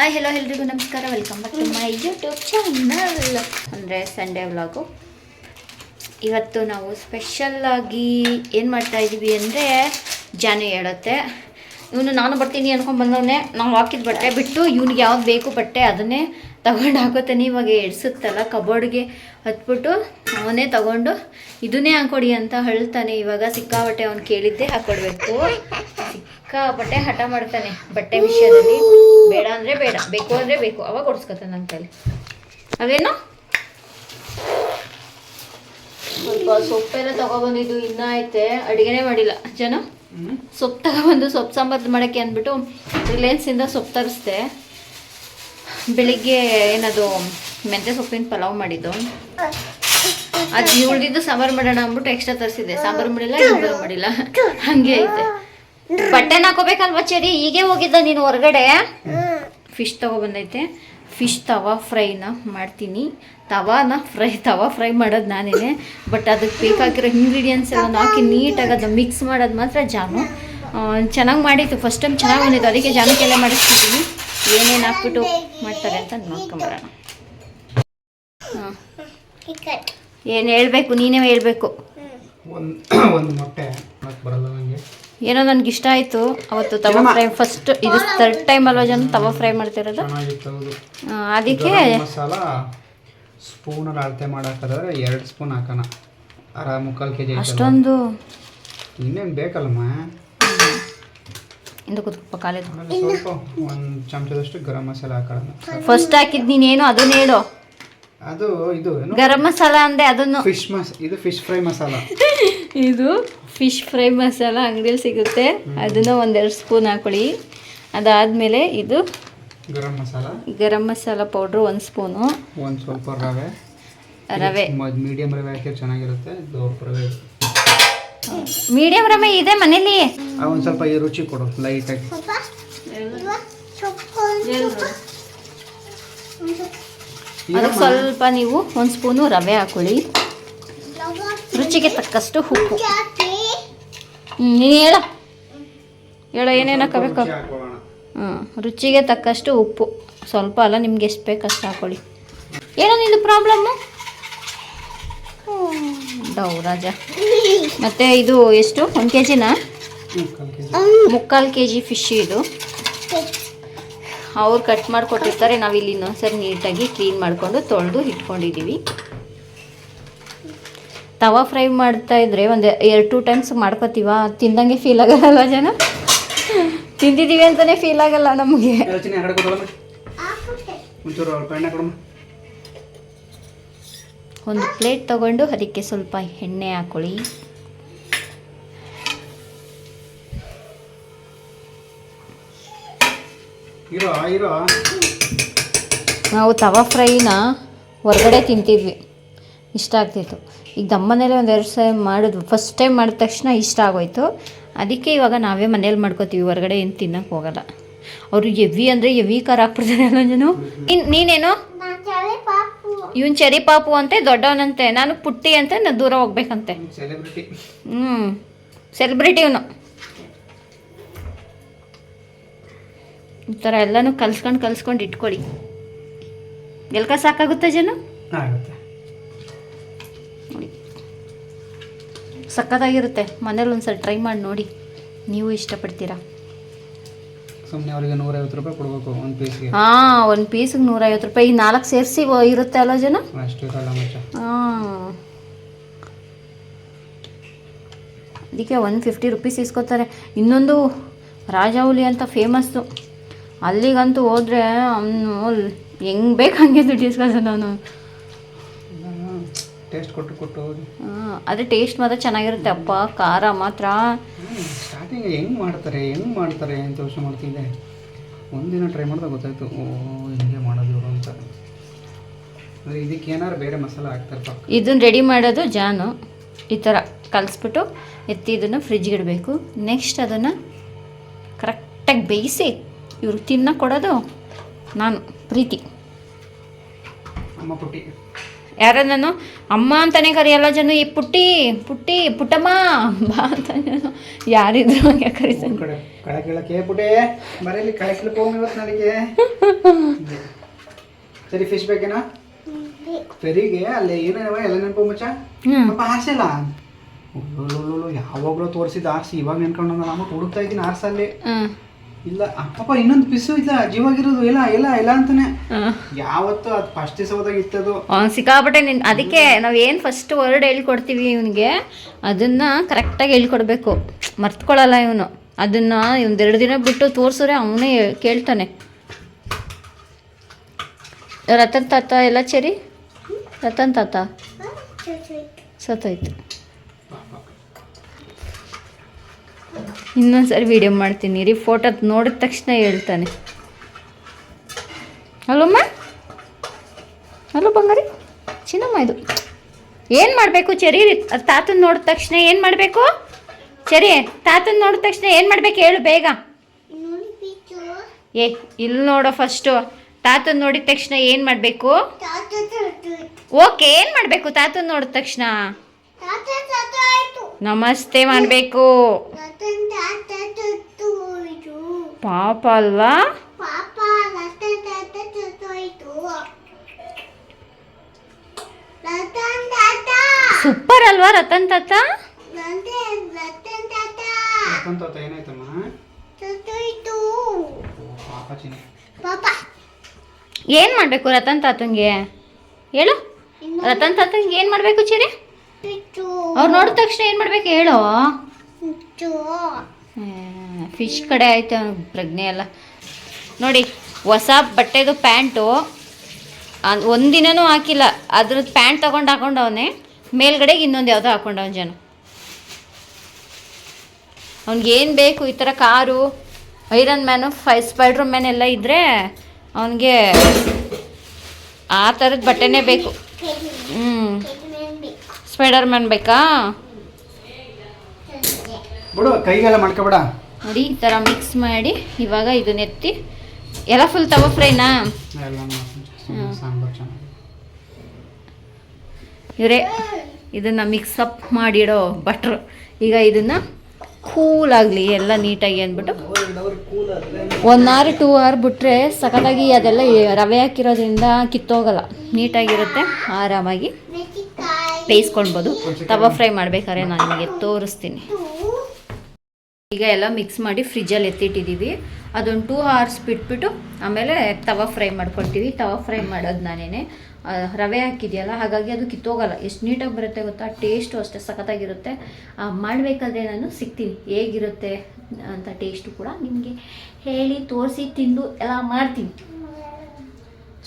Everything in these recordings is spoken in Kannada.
ಹಾಯ್ ಹೆಲೋ ಎಲ್ರಿಗೂ ನಮಸ್ಕಾರ, welcome back to my YouTube channel. ಅಂದರೆ ಸಂಡೇ ವ್ಲಾಗು. ಇವತ್ತು ನಾವು ಸ್ಪೆಷಲ್ಲಾಗಿ ಏನು ಮಾಡ್ತಾಯಿದ್ದೀವಿ ಅಂದರೆ, ಜಾನು ಹೇಳುತ್ತೆ ನಾನು ಬರ್ತೀನಿ ಅನ್ಕೊಂಡು ಬಂದವನೇ. ನಾವು ಹಾಕಿದ ಬಟ್ಟೆ ಬಿಟ್ಟು ಇವ್ನಿಗೆ ಯಾವ್ದು ಬೇಕು ಬಟ್ಟೆ ಅದನ್ನೇ ತಗೊಂಡು ಹಾಕೋತಾನೆ. ಇವಾಗ ಎಡ್ಸುತ್ತಲ್ಲ ಕಬೋರ್ಡ್ಗೆ ಹತ್ಬಿಟ್ಟು ಅವನೇ ತಗೊಂಡು ಇದನ್ನೇ ಹಾಕೊಡಿ ಅಂತ ಹೇಳ್ತಾನೆ. ಇವಾಗ ಸಿಕ್ಕಾಬಟ್ಟೆ ಅವ್ನು ಕೇಳಿದ್ದೆ ಹಾಕ್ಕೊಡ್ಬೇಕು. ಸಿಕ್ಕಾಪಟ್ಟೆ ಹಠ ಮಾಡ್ತಾನೆ ಬಟ್ಟೆ ವಿಷಯದಲ್ಲಿ. ಬೇಡ ಅಂದರೆ ಬೇಡ, ಬೇಕು ಅಂದರೆ ಬೇಕು, ಅವಾಗ ಕೊಡ್ಸ್ಕೊತಾನೆ ನನ್ನ ಕೈಲಿ. ಅದೇನೋ ಸ್ವಲ್ಪ ಸೊಪ್ಪೆಲ್ಲ ತಗೊಬಂದಿದ್ದು ಇನ್ನೂ ಐತೆ, ಅಡುಗೆನೇ ಮಾಡಿಲ್ಲ. ಜನ ಸೊಪ್ಪು ತಗೊಬಂದು ಸೊಪ್ಪು ಸಾಂಬಾರು ಮಾಡೋಕ್ಕೆ ಅಂದ್ಬಿಟ್ಟು ರಿಲಯನ್ಸಿಂದ ಸೊಪ್ಪು ತರಿಸ್ದೆ. ಬೆಳಿಗ್ಗೆ ಏನದು ಮೆಂತ್ಯ ಸೊಪ್ಪಿನ ಪಲಾವ್ ಮಾಡಿದ್ದು, ಅದು ಉಳಿದಿದ್ದು ಸಾಂಬಾರು ಮಾಡೋಣ ಅಂದ್ಬಿಟ್ಟು ಎಕ್ಸ್ಟ್ರಾ ತರಿಸಿದ್ದೆ. ಸಾಂಬಾರು ಮಾಡಿಲ್ಲ, ಸಾಂಬಾರು ಮಾಡಿಲ್ಲ, ಹಾಗೆ ಐತೆ. ಬಟ್ಟೆನ ಹಾಕೋಬೇಕಲ್ವ ಚರಿ? ಹೀಗೆ ಹೋಗಿದ್ದ ನೀನು ಹೊರಗಡೆ. ಫಿಶ್ ತಗೊಬಂದೈತೆ. ಫಿಶ್ ತವಾ ಫ್ರೈನ ಮಾಡ್ತೀನಿ. ತವಾ ಫ್ರೈ ಮಾಡೋದು ನಾನೇ. ಬಟ್ ಅದಕ್ಕೆ ಬೇಕಾಗಿರೋ ಇಂಗ್ರೀಡಿಯೆಂಟ್ಸ್ ಎಲ್ಲ ಹಾಕಿ ನೀಟಾಗಿ ಅದನ್ನ ಮಿಕ್ಸ್ ಮಾಡೋದು ಮಾತ್ರ ಜಾನು ಚೆನ್ನಾಗಿ ಮಾಡಿತ್ತು. ಫಸ್ಟ್ ಟೈಮ್ ಚೆನ್ನಾಗಿ ಬಂದಿತ್ತು, ಅದಕ್ಕೆ ಜಾನಕ್ಕೆಲ್ಲ ಮಾಡಿಸ್ತಿದ್ದೀನಿ. ಏನೇನು ಹಾಕ್ಬಿಟ್ಟು ಮಾಡ್ತಾರೆ ಅಂತ ನೋಡ್ಕೊಂಬರೋಣ. ಹಾಂ, ಏನು ಹೇಳ್ಬೇಕು? ನೀನೇ ಹೇಳ್ಬೇಕು. ಒಂದು ಮೊಟ್ಟೆ ಬರಲ್ಲ ನನಗೆ. ಏನೋ ನನಗೆ ಇಷ್ಟ ಆಯಿತು ಅವತ್ತು ತವಾ ಫ್ರೈ. ಫಸ್ಟ್ ಇದು ಥರ್ಡ್ ಟೈಮ್ ಅಲ್ವಾ ಜನ ತವಾ ಫ್ರೈ ಮಾಡ್ತಿರೋದು. ಅದಕ್ಕೆ ಮಸಾಲ ಸ್ಪೂನಲ್ಲಿ ಅಳತೆ ಮಾಡಾಕಂದ್ರೆ 2 ಸ್ಪೂನ್ ಹಾಕೋಣ. ಮುಕ್ಕಾಲು ಕೆಜಿ ಅಷ್ಟೊಂದು ಇನ್ನೇನು ಬೇಕಲ್ಲಮ್ಮ. ಇಂದು ಕುತ್ಕಪ್ಪ ಕಾಲೇಜ್. ಸ್ವಲ್ಪ 1 ಚಮಚದಷ್ಟು ಗರಂ ಮಸಾಲ ಹಾಕೋಣ. ಫಸ್ಟ್ ಹಾಕಿದ್ದು ನೀನೇನು ಅದನ್ನ ಹೇಳು. ಅದು ಇದು ಗರಂ ಮಸಾಲ ಅಂದೆ, ಅದನ್ನು ಇದು ಫಿಶ್ ಫ್ರೈ ಮಸಾಲ. ಇದು ಫಿಶ್ ಫ್ರೈ ಮಸಾಲ ಅಂಗಡಿಯಲ್ಲಿ ಸಿಗುತ್ತೆ, ಅದನ್ನು 1-2 ಸ್ಪೂನ್ ಹಾಕೊಳ್ಳಿ. ಅದಾದಮೇಲೆ ಇದು ಗರಂ ಮಸಾಲ ಪೌಡ್ರು 1 ಸ್ಪೂನು. ಸ್ವಲ್ಪ ರವೆ ಮೀಡಿಯಂ ರವೆ ಹಾಕಿದ್ರೆ ಚೆನ್ನಾಗಿರುತ್ತೆ. ದೊಡ್ಡ ರವೆ, ಮೀಡಿಯಂ ರವೆ ಇದೆ ಮನೇಲಿ. ಒಂದು ಸ್ವಲ್ಪ ಈ ರುಚಿ ಕೊಡು ಲೈಟಾಗಿ. ಅದಕ್ಕೆ ಸ್ವಲ್ಪ ನೀವು 1 ಸ್ಪೂನು ರವೆ ಹಾಕೊಳ್ಳಿ. ರುಚಿಗೆ ತಕ್ಕಷ್ಟು ಉಪ್ಪು. ನೀನು ಹೇಳೋ ಏನೇನು ಹಾಕಬೇಕು? ರುಚಿಗೆ ತಕ್ಕಷ್ಟು ಉಪ್ಪು, ಸ್ವಲ್ಪ ಅಲ್ಲ, ನಿಮ್ಗೆ ಎಷ್ಟು ಬೇಕು ಅಷ್ಟು ಹಾಕೊಳ್ಳಿ. ಏನೋ ನಿಂದು ಪ್ರಾಬ್ಲಮ್ಮು? ರಾಜ. ಮತ್ತು ಇದು ಎಷ್ಟು? 1 kg? 3/4 kg ಫಿಶ್ ಇದು. ಅವ್ರು ಕಟ್ ಮಾಡಿಕೊಟ್ಟಿರ್ತಾರೆ. ನಾವಿಲ್ಲಿ ಇನ್ನೊಂದ್ಸರಿ ನೀಟಾಗಿ ಕ್ಲೀನ್ ಮಾಡಿಕೊಂಡು ತೊಳೆದು ಇಟ್ಕೊಂಡಿದ್ದೀವಿ. ತವಾ ಫ್ರೈ ಮಾಡ್ತಾಯಿದ್ರೆ 1-2 ಟೈಮ್ಸ್ ಮಾಡ್ಕೋತೀವ, ತಿಂದಂಗೆ ಫೀಲ್ ಆಗಲ್ಲ ಜನ. ತಿಂದಿದ್ದೀವಿ ಅಂತಲೇ ಫೀಲ್ ಆಗಲ್ಲ ನಮಗೆ. ಒಂದು ಪ್ಲೇಟ್ ತಗೊಂಡು ಅದಕ್ಕೆ ಸ್ವಲ್ಪ ಎಣ್ಣೆ ಹಾಕೊಳ್ಳಿ. ನಾವು ತವಾ ಫ್ರೈನ ಹೊರಗಡೆ ತಿಂತಿದ್ವಿ, ಇಷ್ಟ ಆಗ್ತಿತ್ತು. ಈಗ ನಮ್ಮನೇಲಿ 1-2 ಸಲ ಮಾಡಿದ್ವಿ. ಫಸ್ಟ್ ಟೈಮ್ ಮಾಡಿದ ತಕ್ಷಣ ಇಷ್ಟ ಆಗೋಯ್ತು. ಅದಕ್ಕೆ ಇವಾಗ ನಾವೇ ಮನೇಲಿ ಮಾಡ್ಕೋತೀವಿ, ಹೊರಗಡೆ ಏನು ತಿನ್ನೋಕ್ಕೆ ಹೋಗಲ್ಲ. ಅವರು ಎವಿ ಅಂದರೆ ಎವಿ ಖಾರ ಹಾಕ್ಬಿಡ್ತಾರೆ ಎಲ್ಲ ಜನ. ನೀನೇನು? ಇವನು ಚರಿ ಪಾಪು ಅಂತೆ, ದೊಡ್ಡವನಂತೆ. ನಾನು ಪುಟ್ಟಿ ಅಂತ, ನಾನು ದೂರ ಹೋಗ್ಬೇಕಂತೆ. ಸೆಲೆಬ್ರಿಟಿ ಇವನು. ಈ ಥರ ಎಲ್ಲನೂ ಕಲ್ಸ್ಕೊಂಡು ಇಟ್ಕೊಳ್ಳಿ. ಎಲ್ಕ ಸಾಕಾಗುತ್ತೆ ಜನ? ನೋಡಿ, ಸಕ್ಕತ್ತಾಗಿರುತ್ತೆ. ಮನೇಲಿ ಒಂದ್ಸಲ ಟ್ರೈ ಮಾಡಿ ನೋಡಿ, ನೀವು ಇಷ್ಟಪಡ್ತೀರಾ. ಸುಮ್ಮನೆ ಅವರಿಗೆ 150 ರೂಪಾಯಿ ಕೊಡಬೇಕು ಒಂದು ಪೀಸ್ಗೆ. ಹಾಂ, ಒಂದು ಪೀಸಿಗೆ 150 ರೂಪಾಯಿ. 4 ಸೇರಿಸಿ ಇರುತ್ತೆ ಅಲ್ಲ ಜನ? ಅಷ್ಟು ಇರಲ್ಲ ಮಚ್ಚ. ಹಾಂ, ಅದಕ್ಕೆ 150 ರೂಪೀಸ್ ಇಸ್ಕೊತಾರೆ. ಇನ್ನೊಂದು ರಾಜಾಹುಲಿ ಅಂತ ಫೇಮಸ್ಸು, ಅಲ್ಲಿಗಂತೂ ಹೋದರೆ ಅವನು ಹೆಂಗೆ ಬೇಕು ಹಂಗೆ ದುಡ್ಡು ಇಸ್ಕೊಳ್ತಾನೆ ಅವನು. ಟೇಸ್ಟ್ ಕೊಟ್ಟು ಹಾಂ, ಅದೇ ಟೇಸ್ಟ್ ಮಾತ್ರ ಚೆನ್ನಾಗಿರುತ್ತೆ ಅಪ್ಪ. ಖಾರ ಮಾತ್ರ ಸ್ಟಾರ್ಟಿಂಗ್ ಹೆಂಗೆ ಮಾಡ್ತಾರೆ ಅಂತ ಯೋಚನೆ ಮಾಡ್ತಿದ್ದೆ. ಒಂದಿನ ಟ್ರೈ ಮಾಡಿದಾಗ ಗೊತ್ತಾಯ್ತು, ಹಿಂಗೆ ಮಾಡೋದು ಇವರು ಅಂತ. ಅಂದರೆ ಇದಕ್ಕೆ ಏನಾರು ಬೇರೆ ಮಸಾಲೆ ಹಾಕ್ತಾರೆ ಪಕ್ಕ. ಇದನ್ನು ರೆಡಿ ಮಾಡೋದು ಜಾನು ಈ ಥರ ಕಲಿಸ್ಬಿಟ್ಟು ಎತ್ತಿ ಇದನ್ನು ಫ್ರಿಜ್ಗೆ ಇಡಬೇಕು. ನೆಕ್ಸ್ಟ್ ಅದನ್ನು ಕರೆಕ್ಟಾಗಿ ಬೇಯಿಸಿ ಇವ್ರಿಗೆ ತಿನ್ನೋಕೆ ಕೊಡೋದು ನಾನು ಪ್ರೀತಿ. ಅಮ್ಮ ಪುಟ್ಟಿ. ಯಾರ ನಾನು ಅಮ್ಮ ಅಂತಾನೆ ಕರೆಯಲ್ಲ ಜನ, ಈ ಪುಟ್ಟಿ ಪುಟ್ಟಿ ಪುಟ್ಟಮ್ಮ ಬಾ ಅಂತ ಯಾರಿದ್ರು ಹಂಗೆ ಕರೀತಾನೆ. ಕಳೆ ಕೀಳಕ್ಕೆ ಪುಟೆ ಬರೀಲಿ ಕಳೆ ಕೀಳಕ್ಕೆ ಹೋಗಿ ಇವತ್ತು ನನಗೆ. ಸರಿ ಫಿಶ್ ಬೇಕೇನಾ? ಫೆರಿಗೆ ಅಲ್ಲಿ ಏನೇನವ ಎಲ್ಲ ನೆನಪು ಮಚ್ಚ ಪಾಪ ಆರ್ಸಿಲ್ಲ. ಯಾವಾಗಲೂ ತೋರಿಸಿದ ಆರ್ಸಿ ಇವಾಗ ನೆನ್ಕೊಂಡು ನಾನು ಹುಡುಕ್ತಾ ಇದ್ದೀನಿ ಆರ್ಸಲ್ಲಿ ಇಲ್ಲ. ಪಾಪ ಇನ್ನೊಂದು ಪಿಸು ಇಲ್ಲ ಜೀವಾಗಿರೋದು ಇಲ್ಲ ಇಲ್ಲ ಇಲ್ಲ ಅಂತಾನೆ. ಯಾವತ್ತು ಅದು ಫಸ್ಟ್ ದಿವಸ ಹೋದಾಗ ಇತ್ತದು ಸಿಕ್ಕಾಪಟ್ಟೆ ಅದಕ್ಕೆ ನಾವು ಏನು ಫಸ್ಟ್ ವರ್ಡ್ ಹೇಳ್ಕೊಡ್ತೀವಿ ಇವನಿಗೆ ಅದನ್ನ ಕರೆಕ್ಟಾಗಿ ಹೇಳ್ಕೊಡ್ಬೇಕು. ಮರ್ತ್ಕೊಳ್ಳಲ್ಲ ಇವನು ಅದನ್ನ. ಒಂದೆರಡು ದಿನ ಬಿಟ್ಟು ತೋರಿಸಿದ್ರೆ ಅವನೇ ಕೇಳ್ತಾನೆ. ರತನ್ ತಾತ ಎಲ್ಲ ಚರಿ ರತನ್ ತಾತ ಸತ್ತೋಯ್ತು. ಇನ್ನೊಂದ್ಸರಿ ವಿಡಿಯೋ ಮಾಡ್ತೀನಿ ರೀ, ಫೋಟೋ ನೋಡಿದ ತಕ್ಷಣ ಹೇಳ್ತಾನೆ. ಅಲ್ಲಮ್ಮ ಅಲ್ಲೋ ಬಂಗಾರಿ ಚಿನ್ನಮ್ಮ ಇದು ಏನು ಮಾಡಬೇಕು ಚರಿ? ತಾತನ ನೋಡಿದ ತಕ್ಷಣ ಏನು ಮಾಡಬೇಕು ಚರಿ? ತಾತನ ನೋಡಿದ ತಕ್ಷಣ ಏನು ಮಾಡಬೇಕು ಹೇಳು ಬೇಗ. ಏ ಇಲ್ಲಿ ನೋಡೋ ಫಸ್ಟು ತಾತನ ನೋಡಿದ ತಕ್ಷಣ ಏನು ಮಾಡಬೇಕು? ಓಕೆ ಏನು ಮಾಡಬೇಕು ತಾತನ ನೋಡಿದ ತಕ್ಷಣ? ನಮಸ್ತೆ ಮಾಡಬೇಕು. ಪಾಪ ಅಲ್ವಾ? ಸೂಪರ್ ಅಲ್ವಾ ರತನ್ ತಾತ? ಏನಾಯ್ತಮ್ಮ? ಏನು ಮಾಡಬೇಕು ರತನ್ ತಾತಂಗೆ ಹೇಳು? ರತನ್ ತಾತಂಗೆ ಏನು ಮಾಡಬೇಕು ಚಿರಿ? ಅವ್ರು ನೋಡಿದ ತಕ್ಷಣ ಏನು ಮಾಡಬೇಕು ಹೇಳು? ಫಿಶ್ ಕಡೆ ಆಯ್ತು ಅವ್ನಿಗೆ ಪ್ರಜ್ಞೆ ಎಲ್ಲ. ನೋಡಿ ಹೊಸ ಬಟ್ಟೆದು ಪ್ಯಾಂಟು ಒಂದಿನನೂ ಹಾಕಿಲ್ಲ, ಅದ್ರದ್ದು ಪ್ಯಾಂಟ್ ತೊಗೊಂಡು ಹಾಕೊಂಡವನೇ, ಮೇಲ್ಗಡೆಗೆ ಇನ್ನೊಂದು ಯಾವುದೋ ಹಾಕೊಂಡವನು ಜನ. ಅವ್ನಿಗೇನು ಬೇಕು ಈ ಥರ car, iron man, spider man ಎಲ್ಲ ಇದ್ದರೆ ಅವನಿಗೆ ಆ ಥರದ ಬಟ್ಟೆನೇ ಬೇಕು. ಸ್ಪೈಡರ್ ಮ್ಯಾನ್ ಬೇಕಾ? ಬಿಡು ಕೈಗೆಲ್ಲ ಮಾಡ್ಕೊಬೇಡ. ನೋಡಿ ಈ ಥರ ಮಿಕ್ಸ್ ಮಾಡಿ ಇವಾಗ ಇದನ್ನ ಎತ್ತಿ ಎಲ್ಲ ಫುಲ್ ತವ ಫ್ರೈನಾ? ಇವರೇ ಇದನ್ನು ಮಿಕ್ಸಪ್ ಮಾಡಿಡೋ ಭಟ್ರು. ಈಗ ಇದನ್ನು ಕೂಲಾಗಲಿ ಎಲ್ಲ ನೀಟಾಗಿ ಅಂದ್ಬಿಟ್ಟು 1 hour 2 hour ಬಿಟ್ಟರೆ ಸಖತ್ತಾಗಿ ಅದೆಲ್ಲ ರವೆ ಹಾಕಿರೋದ್ರಿಂದ ಕಿತ್ತೋಗಲ್ಲ, ನೀಟಾಗಿರುತ್ತೆ, ಆರಾಮಾಗಿ ಬೇಯಿಸ್ಕೊಳ್ಬೋದು. ತವಾ ಫ್ರೈ ಮಾಡ್ಬೇಕಾದ್ರೆ ನಾನು ನಿಮಗೆ ತೋರಿಸ್ತೀನಿ. ಈಗ ಎಲ್ಲ ಮಿಕ್ಸ್ ಮಾಡಿ ಫ್ರಿಜ್ಜಲ್ಲಿ ಎತ್ತಿಟ್ಟಿದ್ದೀವಿ. ಅದೊಂದು 2 hours ಬಿಟ್ಬಿಟ್ಟು ಆಮೇಲೆ ತವಾ ಫ್ರೈ ಮಾಡ್ಕೊಳ್ತೀವಿ. ತವಾ ಫ್ರೈ ಮಾಡೋದು ನಾನೇನೆ, ರವೆ ಹಾಕಿದೆಯಲ್ಲ ಹಾಗಾಗಿ ಅದು ಕಿತ್ತೋಗಲ್ಲ. ಎಷ್ಟು ನೀಟಾಗಿ ಬರುತ್ತೆ ಗೊತ್ತಾ? ಟೇಸ್ಟು ಅಷ್ಟೇ ಸಖತ್ತಾಗಿರುತ್ತೆ. ಮಾಡಬೇಕಾದ್ರೆ ನಾನು ಸಿಗ್ತೀನಿ ಹೇಗಿರುತ್ತೆ ಅಂತ, ಟೇಸ್ಟು ಕೂಡ ನಿಮಗೆ ಹೇಳಿ ತೋರಿಸಿ ತಿಂದು ಎಲ್ಲ ಮಾಡ್ತೀನಿ.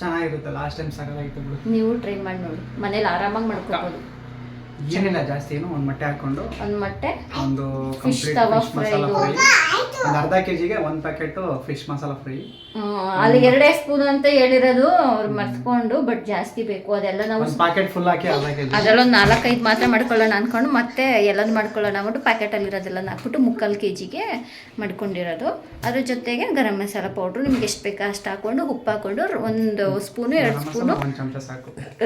ಚೆನ್ನಾಗಿರುತ್ತೆ. ಲಾಸ್ಟ್ ಟೈಮ್ ಸಖತ್ತಾಗಿತ್ತು ಬಿಡು. ನೀವು ಟ್ರೈ ಮಾಡಿ ನೋಡಿ, ಮನೇಲಿ ಆರಾಮಾಗಿ ಮಾಡ್ಕೊಬೋದು. ಏನಿಲ್ಲ ಜಾಸ್ತಿ ಏನು, ಒಂದು ಮೊಟ್ಟೆ ಹಾಕೊಂಡು ಒಂದು ಮೊಟ್ಟೆ, ಒಂದು ಫಿಶ್ ತವಾ ಫ್ರೈ, ಒಂದು ಅರ್ಧ ಕೆಜಿಗೆ 1 ಪ್ಯಾಕೆಟ್ ಫಿಶ್ ಮಸಾಲ ಫ್ರೈ. ಅಲ್ಲಿ 2 ಸ್ಪೂನ್ ಅಂತ ಹೇಳಿರೋದು ಅವ್ರು ಮರ್ತ್ಕೊಂಡು, ಬಟ್ ಜಾಸ್ತಿ ಬೇಕು. ಅದೆಲ್ಲ ನಾವು ಪ್ಯಾಕೆಟ್ ಫುಲ್ ಹಾಕಿ ಅದೆಲ್ಲ ಒಂದು 4-5 ಮಾತ್ರ ಮಾಡ್ಕೊಳ್ಳೋಣ ಅಂದ್ಕೊಂಡು ಮತ್ತೆ ಎಲ್ಲನೂ ಮಾಡ್ಕೊಳ್ಳೋಣ ಅಂದ್ಬಿಟ್ಟು ಪ್ಯಾಕೆಟಲ್ಲಿ ಇರೋದೆಲ್ಲ ಹಾಕ್ಬಿಟ್ಟು 3/4 kgಗೆ ಮಾಡ್ಕೊಂಡಿರೋದು. ಅದ್ರ ಜೊತೆಗೆ ಗರಂ ಮಸಾಲ ಪೌಡ್ರು ನಿಮ್ಗೆ ಎಷ್ಟು ಬೇಕಾ ಅಷ್ಟು ಹಾಕ್ಕೊಂಡು, ಉಪ್ಪು ಹಾಕ್ಕೊಂಡು 1 ಸ್ಪೂನು 2 ಸ್ಪೂನು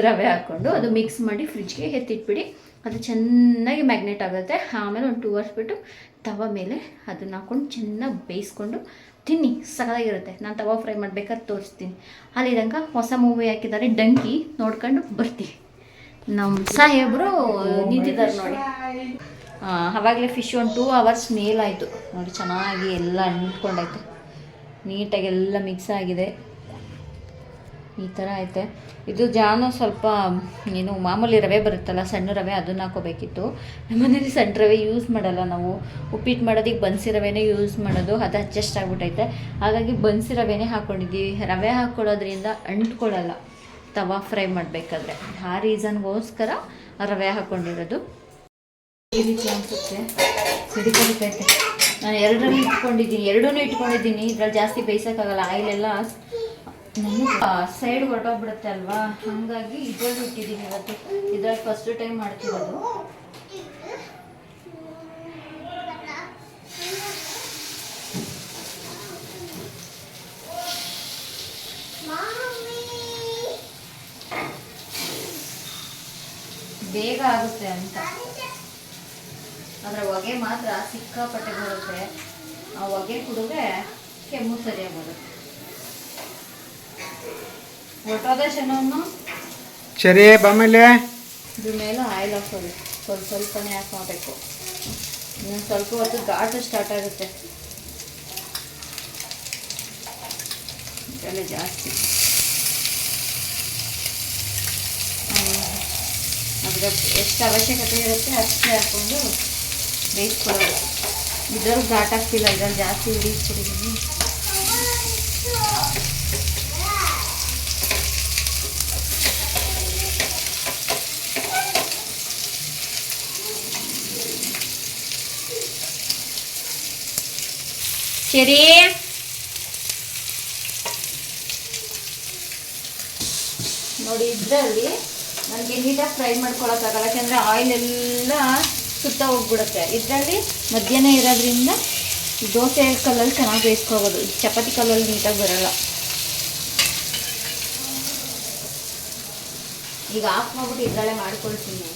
ರವೆ ಹಾಕ್ಕೊಂಡು ಅದು ಮಿಕ್ಸ್ ಮಾಡಿ ಫ್ರಿಜ್ಗೆ ಎತ್ತಿಟ್ಬಿಡಿ. ಅದು ಚೆನ್ನಾಗಿ ಮ್ಯಾಗ್ನೇಟ್ ಆಗುತ್ತೆ. ಆಮೇಲೆ ಒಂದು 2 hours ಬಿಟ್ಟು ತವ ಮೇಲೆ ಅದನ್ನು ಹಾಕ್ಕೊಂಡು ಚೆನ್ನಾಗಿ ಬೇಯಿಸ್ಕೊಂಡು ತಿನ್ನಿ, ಸಖತ್ತಾಗಿರುತ್ತೆ. ನಾನು ತವಾ ಫ್ರೈ ಮಾಡ್ಬೇಕಾದ್ರೆ ತೋರಿಸ್ತೀನಿ. ಅಲ್ಲಿ ತನಕ ಹೊಸ ಮೂವಿ ಹಾಕಿದ್ದಾರೆ ಡಂಕಿ, ನೋಡ್ಕೊಂಡು ಬರ್ತೀವಿ. ನಮ್ಮ ಸಾಹೇಬರು ನಿಂತಿದ್ದಾರೆ ನೋಡಿ. ಆವಾಗಲೇ ಫಿಶ್ ಒಂದು 2 hours ಮೇಲಾಯಿತು ನೋಡಿ. ಚೆನ್ನಾಗಿ ಎಲ್ಲ ಅಂಟ್ಕೊಂಡಾಯ್ತು, ನೀಟಾಗಿ ಎಲ್ಲ ಮಿಕ್ಸ್ ಆಗಿದೆ. ಈ ಥರ ಐತೆ. ಇದು ಜಾನು ಸ್ವಲ್ಪ ಏನು ಮಾಮೂಲಿ ರವೆ ಬರುತ್ತಲ್ಲ, ಸಣ್ಣ ರವೆ, ಅದನ್ನು ಹಾಕೋಬೇಕಿತ್ತು. ನಮ್ಮನೇಲಿ ಸಣ್ಣ ರವೆ ಯೂಸ್ ಮಾಡಲ್ಲ ನಾವು. ಉಪ್ಪಿಟ್ಟು ಮಾಡೋದಕ್ಕೆ ಬನ್ಸಿ ರವೆನೇ ಯೂಸ್ ಮಾಡೋದು, ಅದು ಅಡ್ಜಸ್ಟ್ ಆಗಿಬಿಟ್ಟೈತೆ. ಹಾಗಾಗಿ ಬನ್ಸಿ ರವೆನೇ ಹಾಕ್ಕೊಂಡಿದ್ದೀವಿ. ರವೆ ಹಾಕ್ಕೊಳ್ಳೋದ್ರಿಂದ ಅಂಟ್ಕೊಳ್ಳಲ್ಲ ತವಾ ಫ್ರೈ ಮಾಡಬೇಕಾದ್ರೆ, ಆ ರೀಸನ್ಗೋಸ್ಕರ ರವೆ ಹಾಕ್ಕೊಂಡಿರೋದು. ಈ ರೀತಿ ಅನಿಸುತ್ತೆ, ಸಿಡಿಕೈತೆ. ನಾನು 2 ಇಟ್ಕೊಂಡಿದ್ದೀನಿ. ಇದ್ರಲ್ಲಿ ಜಾಸ್ತಿ ಬೇಯಿಸೋಕ್ಕಾಗಲ್ಲ, ಆಯಿಲೆಲ್ಲ ನನಗೆ ಸೈಡ್ ಹೊರಟೋಗ್ಬಿಡುತ್ತೆ ಅಲ್ವಾ, ಹಾಗಾಗಿ ಇದ್ರಲ್ಲಿ ಇಟ್ಟಿದ್ದೀನಿ ಇವತ್ತು. ಇದ್ರಲ್ಲಿ ಫಸ್ಟ್ ಟೈಮ್ ಮಾಡ್ತಿರೋದು. ಬೇಗ ಆಗುತ್ತೆ ಅಂತ. ಅದರ ಹೊಗೆ ಮಾತ್ರ ಸಿಕ್ಕಾಪಟ್ಟೆ ಬರುತ್ತೆ. ಆ ಹೊಗೆ ಕುಡಿದ್ರೆ ಕೆಮ್ಮು ಸರಿಯಾಗಿ ಬರುತ್ತೆ. ಹೊರಟೋದ ಶನವನ್ನು ಸರಿ ಬಮೇಲೆ ಇದ್ರ ಮೇಲೆ ಆಯಿಲ್ ಹಾಕೋದು. ಸ್ವಲ್ಪನೇ ಹಾಕೋಬೇಕು. ಇನ್ನೊಂದು ಸ್ವಲ್ಪ ಹೊತ್ತು ಘಾಟು ಸ್ಟಾರ್ಟ್ ಆಗುತ್ತೆ. ಇದೆಲ್ಲ ಜಾಸ್ತಿ ಅದ್ರ ಎಷ್ಟು ಅವಶ್ಯಕತೆ ಇರುತ್ತೆ ಅಷ್ಟೇ ಹಾಕ್ಕೊಂಡು ಬೇಯಿಸ್ಕೊಳ್ಳೋದು. ಇದ್ರಲ್ಲಿ ಘಾಟ್ ಹಾಕ್ತಿಲ್ಲ, ಇದ್ರಲ್ಲಿ ಜಾಸ್ತಿ ಉರಿಸ್ಬಿಟ್ಟಿದ್ದೀನಿ. ಸರಿ, ನೋಡಿ ಇದರಲ್ಲಿ ನನಗೆ ನೀಟಾಗಿ ಫ್ರೈ ಮಾಡ್ಕೊಳಕ್ಕಾಗಲ್ಲ, ಯಾಕೆಂದರೆ ಆಯಿಲ್ ಎಲ್ಲ ಸುತ್ತ ಹೋಗ್ಬಿಡುತ್ತೆ. ಇದರಲ್ಲಿ ಮಧ್ಯಾಹ್ನ ಇರೋದ್ರಿಂದ ದೋಸೆ ಕಲ್ಲಲ್ಲಿ ಚೆನ್ನಾಗಿ ಬೇಯಿಸ್ಕೋಬೋದು. ಚಪಾತಿ ಕಲ್ಲಲ್ಲಿ ನೀಟಾಗಿ ಬರೋಲ್ಲ. ಈಗ ಆಫ್ ಮಾಡ್ಬಿಟ್ಟು ಇದರಲ್ಲೇ ಮಾಡ್ಕೊಳ್ತೀನಿ.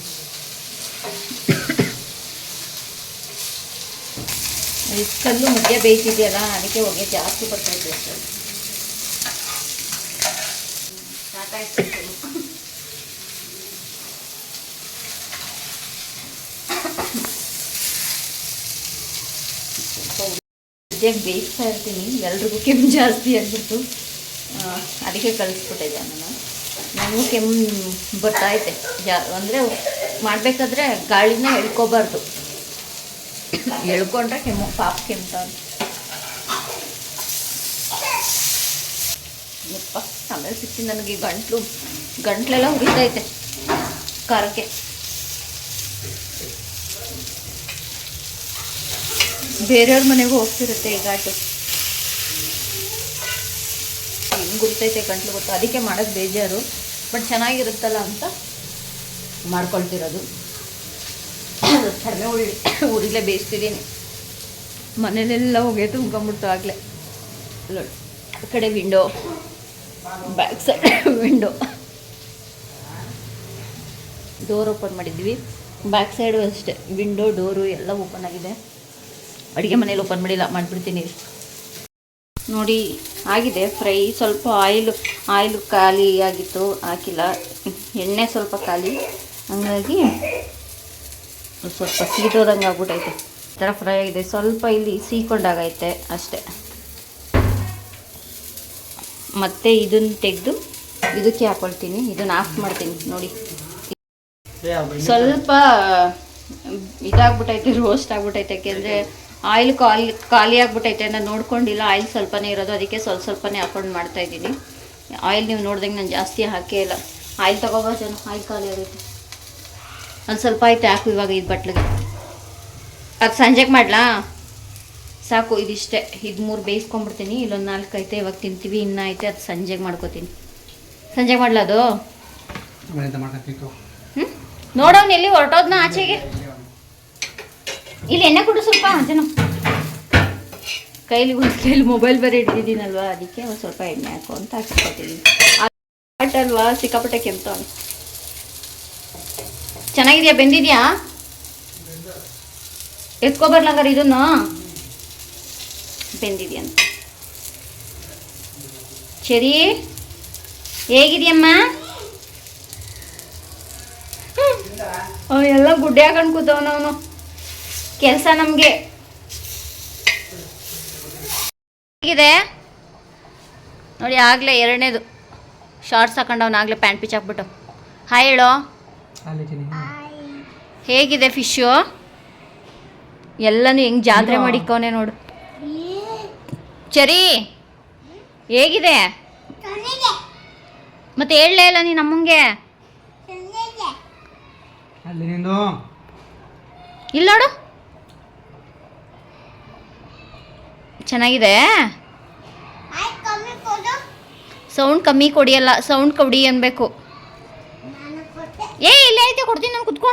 ಕಲ್ಲು ಮಧ್ಯ ಬೇಯ್ತಿದೆಯಲ್ಲ, ಅದಕ್ಕೆ ಹೊಗೆ ಜಾಸ್ತಿ ಬರ್ತೈತೆ. ಸಾಕಾಯ್ತು. ಬೇಯಿಸ್ತಾ ಇರ್ತೀನಿ, ಎಲ್ರಿಗೂ ಕೆಮ್ಮು ಜಾಸ್ತಿ ಆಗಿಬಿಟ್ಟು ಅದಕ್ಕೆ ಕಲಿಸ್ಬಿಟ್ಟಿದ್ದೆ ನನಗೂ ಕೆಮ್ಮು ಬರ್ತಾಯಿದೆ. ಅಂದರೆ ಮಾಡಬೇಕಾದ್ರೆ ಗಾಳಿನ ಎಳ್ಕೊಬಾರ್ದು, ಎಳ್ಕೊಂಡ್ರೆ ಕೆಮ್ಮು ಪಾಪ ಕೆಮ್ತ. ಆಮೇಲೆ ಸಿಕ್ಕಿಂದ ನನಗೆ ಗಂಟ್ಲೆಲ್ಲ ಉರಿತೈತೆ ಖಾರಕ್ಕೆ. ಬೇರೆಯವ್ರ ಮನೆಗೂ ಹೋಗ್ತಿರುತ್ತೆ ಈ ಘಾಟು. ಹಿಂಗೆ ಗುರ್ತೈತೆ ಗಂಟ್ಲು ಗೊತ್ತು, ಅದಕ್ಕೆ ಮಾಡೋದು ಬೇಜಾರು. ಬಟ್ ಚೆನ್ನಾಗಿರುತ್ತಲ್ಲ ಅಂತ ಮಾಡ್ಕೊಳ್ತಿರೋದು. ಕಡಿಮೆ ಉರಿಲೇ ಬೇಯಿಸ್ತಿದ್ದೀನಿ. ಮನೇಲೆಲ್ಲ ಹೊಗೆ ತುಂಬ್ಕೊಂಬಿಡ್ತು ಆಗಲೇ. ಈ ಕಡೆ window, back side window, door open ಮಾಡಿದ್ವಿ. ಬ್ಯಾಕ್ ಸೈಡು ಅಷ್ಟೇ, ವಿಂಡೋ ಡೋರು ಎಲ್ಲ ಓಪನ್ ಆಗಿದೆ. ಅಡುಗೆ ಮನೇಲಿ ಓಪನ್ ಮಾಡಿಲ್ಲ, ಮಾಡಿಬಿಡ್ತೀನಿ. ನೋಡಿ ಆಗಿದೆ ಫ್ರೈ. ಸ್ವಲ್ಪ ಆಯಿಲು ಖಾಲಿ ಆಗಿತ್ತು, ಹಾಕಿಲ್ಲ. ಎಣ್ಣೆ ಸ್ವಲ್ಪ ಖಾಲಿ, ಹಂಗಾಗಿ ಸ್ವಲ್ಪ ಸೀದೋದಂಗೆ ಆಗ್ಬಿಟ್ಟೈತೆ. ಈ ಥರ ಫ್ರೈ ಆಗಿದೆ. ಸ್ವಲ್ಪ ಇಲ್ಲಿ ಸೀಕೊಂಡಾಗೈತೆ ಅಷ್ಟೇ. ಮತ್ತೆ ಇದನ್ನು ತೆಗೆದು ಇದಕ್ಕೆ ಹಾಕೊಳ್ತೀನಿ. ಇದನ್ನು ಆಫ್ ಮಾಡ್ತೀನಿ. ನೋಡಿ ಸ್ವಲ್ಪ ಇದಾಗ್ಬಿಟ್ಟೈತೆ, ರೋಸ್ಟ್ ಆಗ್ಬಿಟ್ಟೈತೆ. ಯಾಕೆಂದರೆ ಆಯಿಲ್ ಖಾಲಿ ಆಗ್ಬಿಟ್ಟೈತೆ. ನಾನು ನೋಡ್ಕೊಂಡಿಲ್ಲ, ಆಯಿಲ್ ಸ್ವಲ್ಪನೇ ಇರೋದು, ಅದಕ್ಕೆ ಸ್ವಲ್ಪನೇ ಹಾಕೊಂಡು ಮಾಡ್ತಾಯಿದ್ದೀನಿ. ಆಯಿಲ್ ನೀವು ನೋಡ್ದಂಗೆ ನಾನು ಜಾಸ್ತಿ ಹಾಕೇ ಇಲ್ಲ. ಆಯಿಲ್ ತಗೋಬಾ ಜನ, ಆಯಿಲ್ ಖಾಲಿ ಆಗೈತೆ. ಒಂದು ಸ್ವಲ್ಪ ಆಯ್ತು ಹಾಕು ಇವಾಗ ಇದು ಬಟ್ಲಿಗೆ. ಅದು ಸಂಜೆಗೆ ಮಾಡಲಾ? ಸಾಕು, ಇದಿಷ್ಟೇ. ಇದು 3 ಬೇಯಿಸ್ಕೊಂಡ್ಬಿಡ್ತೀನಿ. ಇಲ್ಲೊಂದು 4 ಐತೆ, ಇವಾಗ ತಿಂತೀವಿ. ಇನ್ನೂ ಐತೆ, ಅದು ಸಂಜೆಗೆ ಮಾಡ್ಕೋತೀನಿ. ಸಂಜೆಗೆ ಮಾಡಲ ಅದು? ನೋಡೋನು ಎಲ್ಲಿ ಹೊರಟೋದ್ನ ಆಚೆಗೆ. ಇಲ್ಲಿ ಎಣ್ಣೆ ಕೊಡು ಸ್ವಲ್ಪ ಜನ. ಕೈಲಿ ಮೊಬೈಲ್ ಬೇರೆ ಹಿಡ್ದಿದ್ದೀನಲ್ವಾ, ಅದಕ್ಕೆ ಒಂದು ಸ್ವಲ್ಪ ಎಣ್ಣೆ ಹಾಕು ಅಂತ ಹಾಕಿಸ್ಕೊತೀನಿ. ಅಲ್ವಾ ಸಿಕ್ಕಾಪಟ್ಟೆ ಕೆಮ್ತವ. ಚೆನ್ನಾಗಿದೆಯಾ? ಬೆಂದಿದ್ಯಾ? ಎತ್ಕೊಬರ್ಲಂಗಾರ ಇದನ್ನು. ಬೆಂದಿದ್ಯಂತ. ಸರಿ, ಹೇಗಿದೆಯಮ್ಮ? ಎಲ್ಲ ಗುಡ್ಡೆ ಹಾಕೊಂಡು ಕೂತವನವನು. ಕೆಲಸ ನಮಗೆ ಹೇಗಿದೆ ನೋಡಿ. ಆಗಲೇ ಎರಡನೇದು ಶಾರ್ಟ್ಸ್ ಹಾಕೊಂಡವನು, ಆಗಲೇ ಪ್ಯಾಂಟ್ ಪಿಚ್ ಹಾಕ್ಬಿಟ್ಟು. ಹಾಯ್ ಹೇಳೋ. ಹೇಗಿದೆ ಫಿಶ್ಶು? ಎಲ್ಲನೂ ಹೆಂಗೆ ಜಾತ್ರೆ ಮಾಡಿಕವನೆ ನೋಡು. ಸರಿ, ಹೇಗಿದೆ ಮತ್ತೆ ಹೇಳಲೇ ಇಲ್ಲ ನೀನು ಅಮ್ಮಂಗೆ? ಇಲ್ಲ ನೋಡು, ಚೆನ್ನಾಗಿದೆ. ಸೌಂಡ್ ಕಮ್ಮಿ ಕೊಡಿಯಲ್ಲ, ಸೌಂಡ್ ಕೊಡಿ ಅನ್ಬೇಕು. ಇಲ್ಲೇ ಐತೆ, ಕೊಡ್ತೀನಿ ನಾನು, ಕುತ್ಕೊ.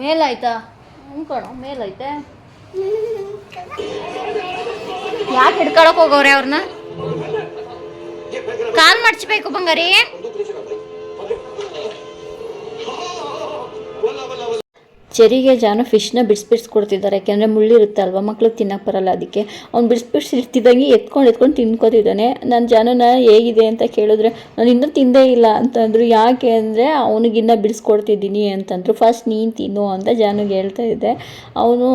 ಮೇಲಾಯ್ತಾ? ಹ್ಞೂ ಕಣೋ, ಮೇಲೈತೆ. ಯಾಕೆ ಹಿಡ್ಕೊಳಕ್ ಹೋಗವ್ರೆ ಅವ್ರನ್ನ? ಕಾಲ್ ಮಡ್ಚ್ಬೇಕು ಬಂಗಾರಿ. ಚೆರಿಗೆ ಜಾನು ಫಿಶ್ನ ಬಿಡಿಸ್ಬಿಡಿಸ್ಕೊಡ್ತಿದ್ದಾರೆ, ಯಾಕೆಂದರೆ ಮುಳ್ಳಿರುತ್ತೆ ಅಲ್ವಾ, ಮಕ್ಳಿಗೆ ತಿನ್ನಕ್ಕೆ ಬರಲ್ಲ. ಅದಕ್ಕೆ ಅವ್ನು ಬಿಡಿಸ್ಬಿಡಿಸಿರ್ತಿದ್ದಂಗೆ ಎತ್ಕೊಂಡು ತಿನ್ಕೋತಿದ್ದಾನೆ. ನಾನು ಜಾನುನ ಹೇಗಿದೆ ಅಂತ ಕೇಳಿದ್ರೆ ನಾನು ಇನ್ನೂ ತಿಂದೇ ಇಲ್ಲ ಅಂತಂದರು. ಯಾಕೆ ಅಂದರೆ ಅವನಿಗಿನ್ನ ಬಿಡಿಸ್ಕೊಡ್ತಿದ್ದೀನಿ ಅಂತಂದರು. ಫಸ್ಟ್ ನೀನು ತಿನ್ನು ಅಂತ ಜಾನುಗೆ ಹೇಳ್ತಾ ಇದ್ದೆ. ಅವನು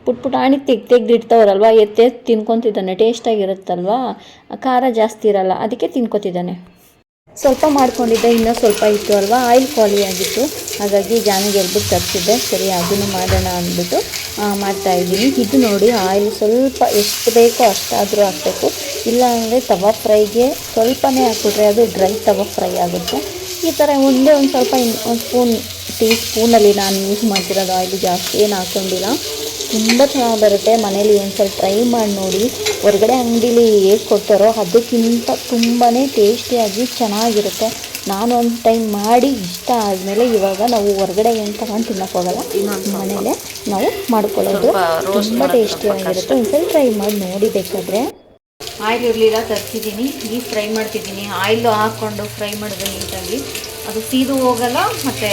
ಪುಟ್ಟಾಣಿ ತೆಗ್ದಿಡ್ತಾವ್ರಲ್ವ, ಎತ್ತೆ ತಿನ್ಕೊತಿದ್ದಾನೆ. ಟೇಸ್ಟಾಗಿರುತ್ತಲ್ವ, ಖಾರ ಜಾಸ್ತಿ ಇರಲ್ಲ, ಅದಕ್ಕೆ ತಿನ್ಕೋತಿದ್ದಾನೆ. ಸ್ವಲ್ಪ ಮಾಡ್ಕೊಂಡಿದ್ದೆ, ಇನ್ನೂ ಸ್ವಲ್ಪ ಇತ್ತು ಅಲ್ವಾ, ಆಯಿಲ್ ಖಾಲಿ ಆಗಿತ್ತು. ಹಾಗಾಗಿ ಜಾನಿಗೆ ಹೇಳ್ಬಿಟ್ಟು ತರಿಸಿದ್ದೆ. ಸರಿ ಅದನ್ನು ಮಾಡೋಣ ಅಂದ್ಬಿಟ್ಟು ಮಾಡ್ತಾಯಿದ್ದೀನಿ. ಇದು ನೋಡಿ, ಆಯಿಲ್ ಸ್ವಲ್ಪ ಎಷ್ಟು ಬೇಕೋ ಅಷ್ಟಾದರೂ ಹಾಕಬೇಕು, ಇಲ್ಲಾಂದರೆ ತವಾ ಫ್ರೈಗೆ ಸ್ವಲ್ಪನೇ ಹಾಕ್ಬಿಟ್ರೆ ಅದು ಡ್ರೈ ತವಾ ಫ್ರೈ ಆಗುತ್ತೆ. ಈ ಥರ ಒಂದೇ ಒಂದು ಸ್ವಲ್ಪ ಒಂದು ಟೀ ಸ್ಪೂನಲ್ಲಿ ನಾನು ಯೂಸ್ ಮಾಡ್ತಿರೋದು. ಆಯಿಲ್ ಜಾಸ್ತಿ ಏನು ಹಾಕ್ಕೊಂಡಿಲ್ಲ. ತುಂಬ ಚೆನ್ನಾಗಿ ಬರುತ್ತೆ. ಮನೇಲಿ ಒಂದ್ಸಲ ಟ್ರೈ ಮಾಡಿ ನೋಡಿ. ಹೊರಗಡೆ ಅಂಗಡೀಲಿ ಹೇಗೆ ಕೊಡ್ತಾರೋ ಅದಕ್ಕಿಂತ ತುಂಬಾ ಟೇಸ್ಟಿಯಾಗಿ ಚೆನ್ನಾಗಿರುತ್ತೆ. ನಾನು ಒಂದು ಟೈಮ್ ಮಾಡಿ ಇಷ್ಟ ಆದಮೇಲೆ ಇವಾಗ ನಾವು ಹೊರಗಡೆ ಏನು ತಗೊಂಡು ತಿನ್ನೋಕ್ಕೋಗಲ್ಲ, ಮನೇಲೆ ನಾವು ಮಾಡ್ಕೊಳ್ಳೋದು. ತುಂಬ ಟೇಸ್ಟಿಯಾಗಿರುತ್ತೆ. ಒಂದ್ಸಲ ಟ್ರೈ ಮಾಡಿ ನೋಡಿ ಬೇಕಾದರೆ. ಆಯಿಲ್ ಇರಲಿಲ್ಲ, ತರಿಸಿದ್ದೀನಿ. ಈಗ ಫ್ರೈ ಮಾಡ್ತಿದ್ದೀನಿ. ಆಯಿಲು ಹಾಕ್ಕೊಂಡು ಫ್ರೈ ಮಾಡಿದ್ರೆ ನೀಟಾಗಿ ಅದು ಸೀದು ಹೋಗಲ್ಲ, ಮತ್ತು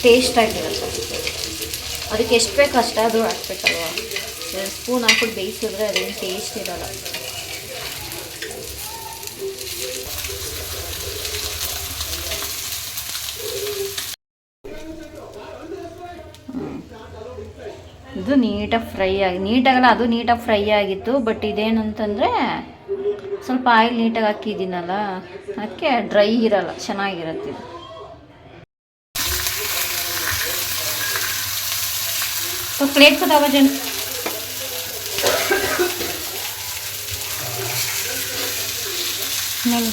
ಟೇಸ್ಟಾಗಿರುತ್ತೆ. ಅದಕ್ಕೆ ಎಷ್ಟು ಬೇಕು ಅಷ್ಟಾದರೂ ಹಾಕ್ಬೇಕಲ್ವ. 2 ಸ್ಪೂನ್ ಹಾಕ್ಬಿಟ್ಟು ಬೇಯಿಸಿದ್ರೆ ಅದೇನು ಟೇಸ್ಟ್ ಇರೋಲ್ಲ. ಇದು ನೀಟಾಗಿ ಫ್ರೈ ಆಗಿ, ನೀಟಾಗಲ್ಲ ಅದು ನೀಟಾಗಿ ಫ್ರೈ ಆಗಿತ್ತು. ಬಟ್ ಇದೇನಂತಂದರೆ ಸ್ವಲ್ಪ ಆಯಿಲ್ ನೀಟಾಗಿ ಹಾಕಿದ್ದೀನಲ್ಲ, ಅದಕ್ಕೆ ಡ್ರೈ ಇರಲ್ಲ, ಚೆನ್ನಾಗಿರುತ್ತೆ ಇದು. तो प्लेट को दावा जन नहीं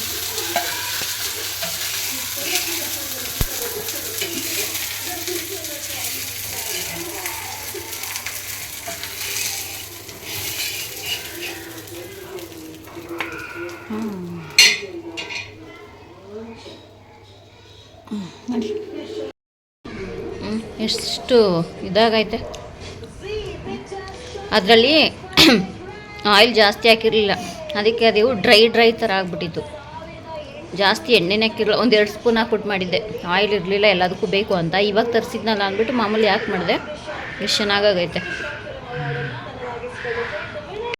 ಎಷ್ಟು ಇದಾಗೈತೆ. ಅದರಲ್ಲಿ ಆಯಿಲ್ ಜಾಸ್ತಿ ಹಾಕಿರಲಿಲ್ಲ, ಅದಕ್ಕೆ ಅದು ಡ್ರೈ ಥರ ಆಗಿಬಿಟ್ಟಿತ್ತು. ಜಾಸ್ತಿ ಎಣ್ಣೆನೇ ಹಾಕಿರಲಿಲ್ಲ, 1-2 ಸ್ಪೂನ್ ಹಾಕ್ಬಿಟ್ಟು ಮಾಡಿದ್ದೆ. ಆಯಿಲ್ ಇರಲಿಲ್ಲ, ಎಲ್ಲದಕ್ಕೂ ಬೇಕು ಅಂತ. ಇವಾಗ ತರಿಸಿದ್ನಲ್ಲ ಅಂದ್ಬಿಟ್ಟು ಮಾಮೂಲಿ ಯಾಕೆ ಮಾಡಿದೆ. ಎಷ್ಟು ಚೆನ್ನಾಗಾಗೈತೆ.